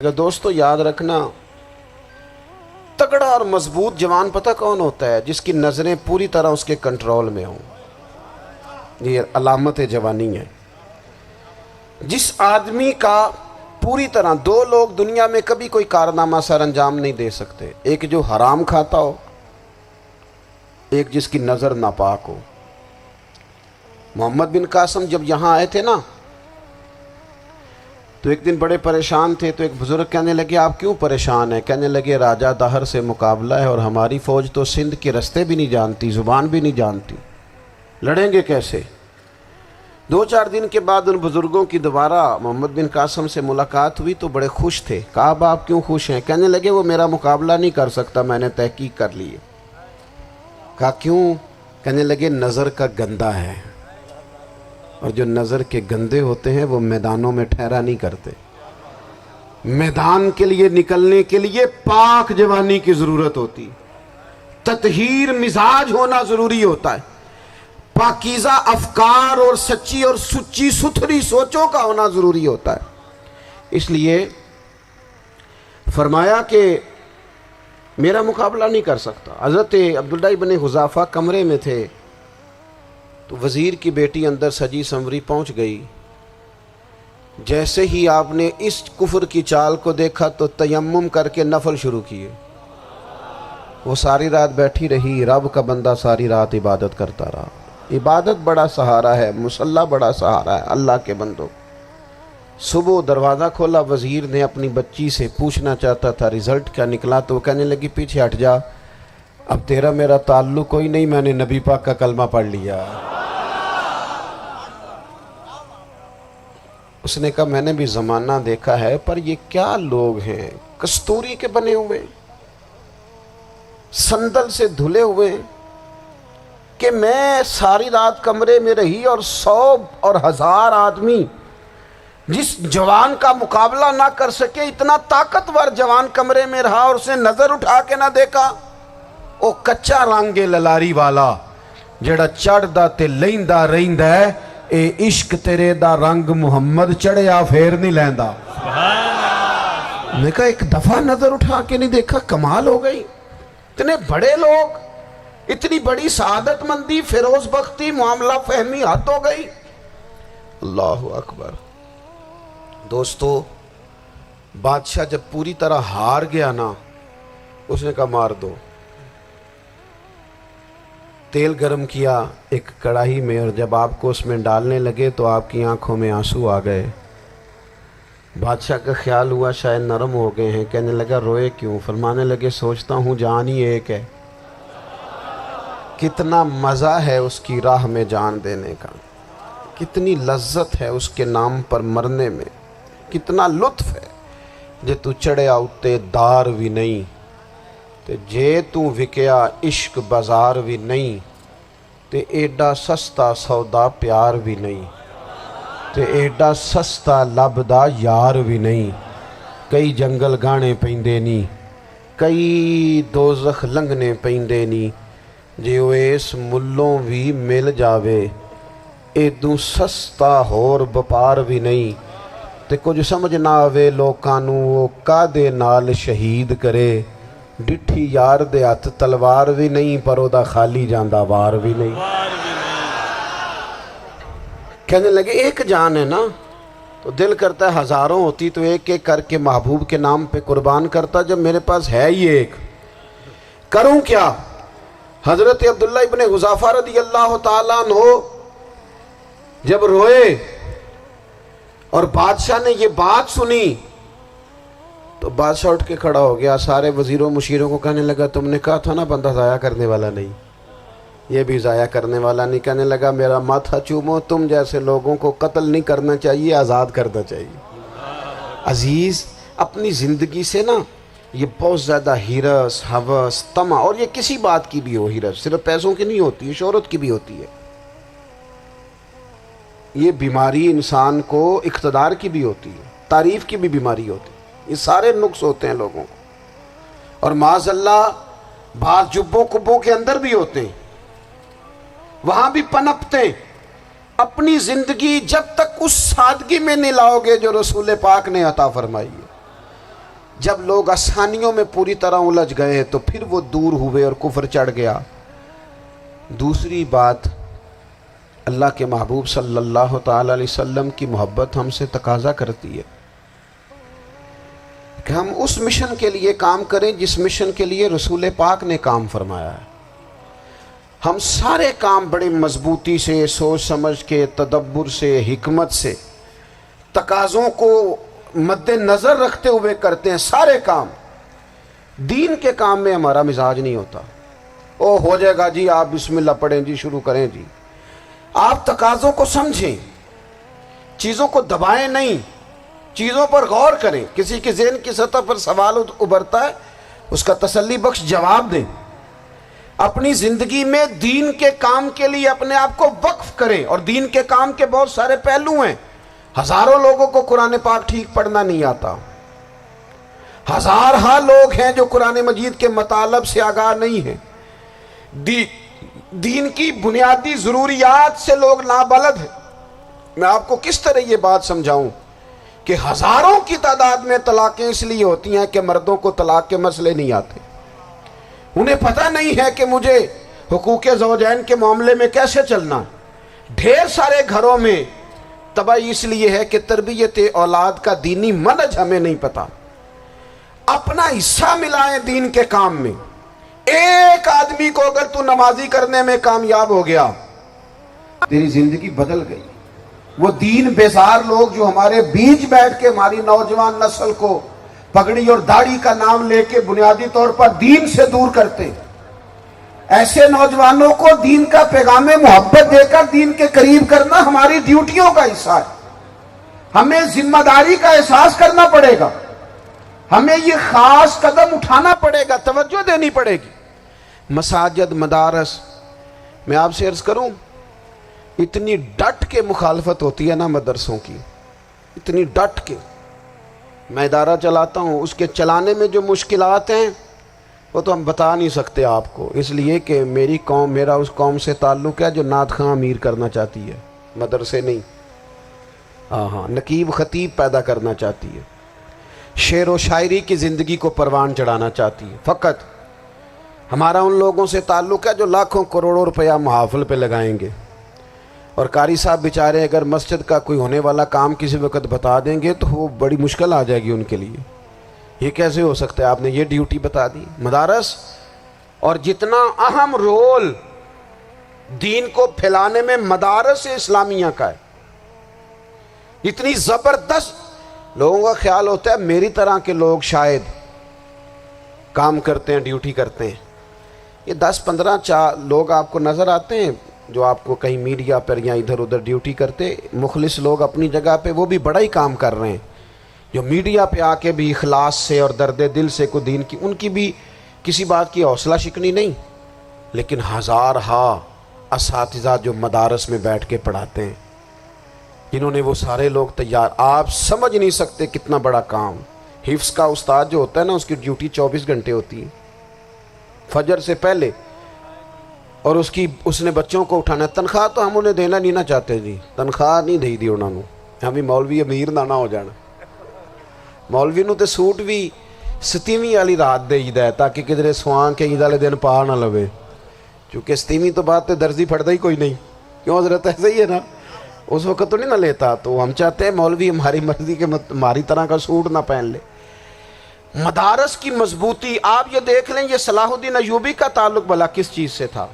دوستو یاد رکھنا، تگڑا اور مضبوط جوان پتہ کون ہوتا ہے؟ جس کی نظریں پوری طرح اس کے کنٹرول میں ہوں۔ یہ علامت جوانی ہے۔ جس آدمی کا پوری طرح، دو لوگ دنیا میں کبھی کوئی کارنامہ سر انجام نہیں دے سکتے، ایک جو حرام کھاتا ہو، ایک جس کی نظر ناپاک ہو۔ محمد بن قاسم جب یہاں آئے تھے نا، تو ایک دن بڑے پریشان تھے، تو ایک بزرگ کہنے لگے آپ کیوں پریشان ہیں؟ کہنے لگے راجہ دہر سے مقابلہ ہے اور ہماری فوج تو سندھ کے رستے بھی نہیں جانتی، زبان بھی نہیں جانتی، لڑیں گے کیسے؟ 2-4 دن کے بعد ان بزرگوں کی دوبارہ محمد بن قاسم سے ملاقات ہوئی تو بڑے خوش تھے۔ کہا اب آپ کیوں خوش ہیں؟ کہنے لگے وہ میرا مقابلہ نہیں کر سکتا، میں نے تحقیق کر لی ہے۔ کہا کیوں؟ کہنے لگے نظر کا گندہ ہے، اور جو نظر کے گندے ہوتے ہیں وہ میدانوں میں ٹھہرا نہیں کرتے۔ میدان کے لیے نکلنے کے لیے پاک جوانی کی ضرورت ہوتی، تطہیر مزاج ہونا ضروری ہوتا ہے، پاکیزہ افکار اور سچی اور سچی ستھری سوچوں کا ہونا ضروری ہوتا ہے۔ اس لیے فرمایا کہ میرا مقابلہ نہیں کر سکتا۔ حضرت عبداللہ ابن حذافہ کمرے میں تھے، تو وزیر کی بیٹی اندر سجی سنوری پہنچ گئی۔ جیسے ہی آپ نے اس کفر کی چال کو دیکھا تو تیمم کر کے نفل شروع کیے۔ وہ ساری رات بیٹھی رہی، رب کا بندہ ساری رات عبادت کرتا رہا۔ عبادت بڑا سہارا ہے، مصلی بڑا سہارا ہے اللہ کے بندوں۔ صبح دروازہ کھولا، وزیر نے اپنی بچی سے پوچھنا چاہتا تھا رزلٹ کیا نکلا، تو وہ کہنے لگی پیچھے ہٹ جا، اب تیرا میرا تعلق کوئی نہیں، میں نے نبی پاک کا کلمہ پڑھ لیا۔ اس نے کہا میں نے بھی زمانہ دیکھا ہے، پر یہ کیا لوگ ہیں، کستوری کے بنے ہوئے، سندل سے دھلے ہوئے، کہ میں ساری رات کمرے میں رہی اور 100 اور 1000 آدمی جس جوان کا مقابلہ نہ کر سکے، اتنا طاقتور جوان کمرے میں رہا اور اس نے نظر اٹھا کے نہ دیکھا۔ او کچا رنگ للاری والا جڑا چڑھدا تے لیندا رہندا ہے، اے عشق تیرے دا رنگ محمد چڑھیا پھر نہیں لیندا۔ میں کہا ایک دفعہ نظر اٹھا کے نہیں دیکھا، کمال ہو گئی۔ اتنے بڑے لوگ، اتنی بڑی سعادت مندی، فیروز بختی، معاملہ فہمی حد ہو گئی۔ اللہ اکبر۔ دوستو بادشاہ جب پوری طرح ہار گیا نا، اس نے کہا مار دو۔ تیل گرم کیا ایک کڑاہی میں، اور جب آپ کو اس میں ڈالنے لگے تو آپ کی آنکھوں میں آنسو آ گئے۔ بادشاہ کا خیال ہوا شاید نرم ہو گئے ہیں، کہنے لگا روئے کیوں؟ فرمانے لگے سوچتا ہوں جان ہی ایک ہے، کتنا مزہ ہے اس کی راہ میں جان دینے کا، کتنی لذت ہے اس کے نام پر مرنے میں، کتنا لطف ہے۔ جے تو چڑھیا اتے دار بھی نہیں، تے جے تو وکیا عشق بازار بھی نہیں، تے ایڈا سستا سودا پیار بھی نہیں، تے ایڈا سستا لبدا یار بھی نہیں۔ کئی جنگل گانے پیندے نہیں، کئی دوزخ لنگنے پیندے نہیں، جے وہ اس ملوں بھی مل جاوے، ایدوں سستا ہور بپار بھی نہیں۔ تے کچھ سمجھ نہ آوے لوکاں نوں وہ کادے نال شہید کرے، ڈٹھی یار دے ہاتھ تلوار بھی نہیں، پر او دا خالی جاندہ وار بھی نہیں۔ کہنے لگے ایک جان ہے نا، تو دل کرتا ہے ہزاروں ہوتی تو ایک ایک کر کے محبوب کے نام پہ قربان کرتا، جب میرے پاس ہے ہی ایک، کروں کیا؟ حضرت عبداللہ ابن حذافہ رضی اللہ تعالیٰ عنہ جب روئے اور بادشاہ نے یہ بات سنی، تو بادشاہ اٹھ کے کھڑا ہو گیا، سارے وزیروں مشیروں کو کہنے لگا تم نے کہا تھا نا بندہ ضائع کرنے والا نہیں، یہ بھی ضائع کرنے والا نہیں۔ کہنے لگا میرا ماتھا چومو، تم جیسے لوگوں کو قتل نہیں کرنا چاہیے، آزاد کرنا چاہیے۔ عزیز اپنی زندگی سے نا یہ بہت زیادہ ہرس، ہوس، طمع، اور یہ کسی بات کی بھی ہو، ہرس صرف پیسوں کی نہیں ہوتی ہے، شہرت کی بھی ہوتی ہے، یہ بیماری انسان کو اقتدار کی بھی ہوتی ہے، تعریف کی بھی بیماری ہوتی ہے، یہ سارے نقص ہوتے ہیں لوگوں کو، اور معاذ اللہ بعض جبوں کبوں کے اندر بھی ہوتے ہیں، وہاں بھی پنپتے ہیں۔ اپنی زندگی جب تک اس سادگی میں نہیں لاؤ گے جو رسول پاک نے عطا فرمائی ہے، جب لوگ آسانیوں میں پوری طرح الجھ گئے تو پھر وہ دور ہوئے اور کفر چڑھ گیا۔ دوسری بات، اللہ کے محبوب صلی اللہ تعالی علیہ وسلم کی محبت ہم سے تقاضا کرتی ہے کہ ہم اس مشن کے لیے کام کریں جس مشن کے لیے رسول پاک نے کام فرمایا ہے۔ ہم سارے کام بڑے مضبوطی سے، سوچ سمجھ کے، تدبر سے، حکمت سے، تقاضوں کو مد نظر رکھتے ہوئے کرتے ہیں سارے کام۔ دین کے کام میں ہمارا مزاج نہیں ہوتا، او ہو جائے گا جی، آپ بسم اللہ پڑھیں جی، شروع کریں جی۔ آپ تقاضوں کو سمجھیں، چیزوں کو دبائیں نہیں، چیزوں پر غور کریں۔ کسی کے ذہن کی سطح پر سوال ابھرتا ہے، اس کا تسلی بخش جواب دیں۔ اپنی زندگی میں دین کے کام کے لیے اپنے آپ کو وقف کریں، اور دین کے کام کے بہت سارے پہلو ہیں۔ ہزاروں لوگوں کو قرآن پاک ٹھیک پڑھنا نہیں آتا، ہزارہا لوگ ہیں جو قرآن مجید کے مطالب سے آگاہ نہیں ہیں، دین کی بنیادی ضروریات سے لوگ نابلد ہیں۔ میں آپ کو کس طرح یہ بات سمجھاؤں کہ ہزاروں کی تعداد میں طلاقیں اس لیے ہوتی ہیں کہ مردوں کو طلاق کے مسئلے نہیں آتے، انہیں پتہ نہیں ہے کہ مجھے حقوق زوجین کے معاملے میں کیسے چلنا۔ ڈھیر سارے گھروں میں تباہی اس لیے ہے کہ تربیت اولاد کا دینی منہج ہمیں نہیں پتا۔ اپنا حصہ ملائیں دین کے کام میں۔ ایک آدمی کو اگر تو نمازی کرنے میں کامیاب ہو گیا، تیری زندگی بدل گئی۔ وہ دین بیزار لوگ جو ہمارے بیچ بیٹھ کے ہماری نوجوان نسل کو پگڑی اور داڑھی کا نام لے کے بنیادی طور پر دین سے دور کرتے، ایسے نوجوانوں کو دین کا پیغام محبت دے کر دین کے قریب کرنا ہماری ڈیوٹیوں کا حصہ ہے۔ ہمیں ذمہ داری کا احساس کرنا پڑے گا، ہمیں یہ خاص قدم اٹھانا پڑے گا، توجہ دینی پڑے گی۔ مساجد، مدارس، میں آپ سے عرض کروں، اتنی ڈٹ کے مخالفت ہوتی ہے نا مدرسوں کی، اتنی ڈٹ کے۔ میں ادارہ چلاتا ہوں، اس کے چلانے میں جو مشکلات ہیں وہ تو ہم بتا نہیں سکتے آپ کو، اس لیے کہ میری قوم، میرا اس قوم سے تعلق ہے جو نعت خواں امیر کرنا چاہتی ہے، مدرسے نہیں۔ ہاں، نقیب خطیب پیدا کرنا چاہتی ہے، شعر و شاعری کی زندگی کو پروان چڑھانا چاہتی ہے۔ فقط ہمارا ان لوگوں سے تعلق ہے جو لاکھوں کروڑوں روپیہ محافل پہ لگائیں گے، اور قاری صاحب بیچارے اگر مسجد کا کوئی ہونے والا کام کسی وقت بتا دیں گے تو وہ بڑی مشکل آ جائے گی ان کے لیے۔ یہ کیسے ہو سکتا ہے، آپ نے یہ ڈیوٹی بتا دی۔ مدارس، اور جتنا اہم رول دین کو پھیلانے میں مدارس اسلامیہ کا ہے، اتنی زبردست، لوگوں کا خیال ہوتا ہے میری طرح کے لوگ شاید کام کرتے ہیں، ڈیوٹی کرتے ہیں۔ یہ 10-15 لوگ آپ کو نظر آتے ہیں جو آپ کو کہیں میڈیا پر یا ادھر ادھر ڈیوٹی کرتے، مخلص لوگ اپنی جگہ پہ، وہ بھی بڑا ہی کام کر رہے ہیں، جو میڈیا پہ آ کے بھی اخلاص سے اور درد دل سے کو دین کی، ان کی بھی کسی بات کی حوصلہ شکنی نہیں۔ لیکن ہزارہا اساتذہ جو مدارس میں بیٹھ کے پڑھاتے ہیں، جنہوں نے وہ سارے لوگ تیار، آپ سمجھ نہیں سکتے کتنا بڑا کام۔ حفظ کا استاد جو ہوتا ہے نا، اس کی ڈیوٹی 24 گھنٹے ہوتی ہے، فجر سے پہلے، اور اس نے بچوں کو اٹھانا۔ تنخواہ تو ہم انہیں دینا نہیں نہ چاہتے جی، تنخواہ نہیں دے دی انہوں نے، ہمیں مولوی امیر نہ ہو جانا۔ مولوی نو تے سوٹ بھی 27ویں والی رات دے ہے تاکہ کدھر سوان کے عید والے دن پا نہ لوے، چونکہ 27ویں تو بعد تے درزی پھڑتا ہی کوئی نہیں، کیوں حضرت؟ ایسے ہی ہے نا، اس وقت تو نہیں نہ لیتا۔ تو ہم چاہتے ہیں مولوی ہماری مرضی کے ہماری طرح کا سوٹ نہ پہن لے۔ مدارس کی مضبوطی، آپ یہ دیکھ لیں، یہ صلاح الدین ایوبی کا تعلق بھلا کس چیز سے تھا؟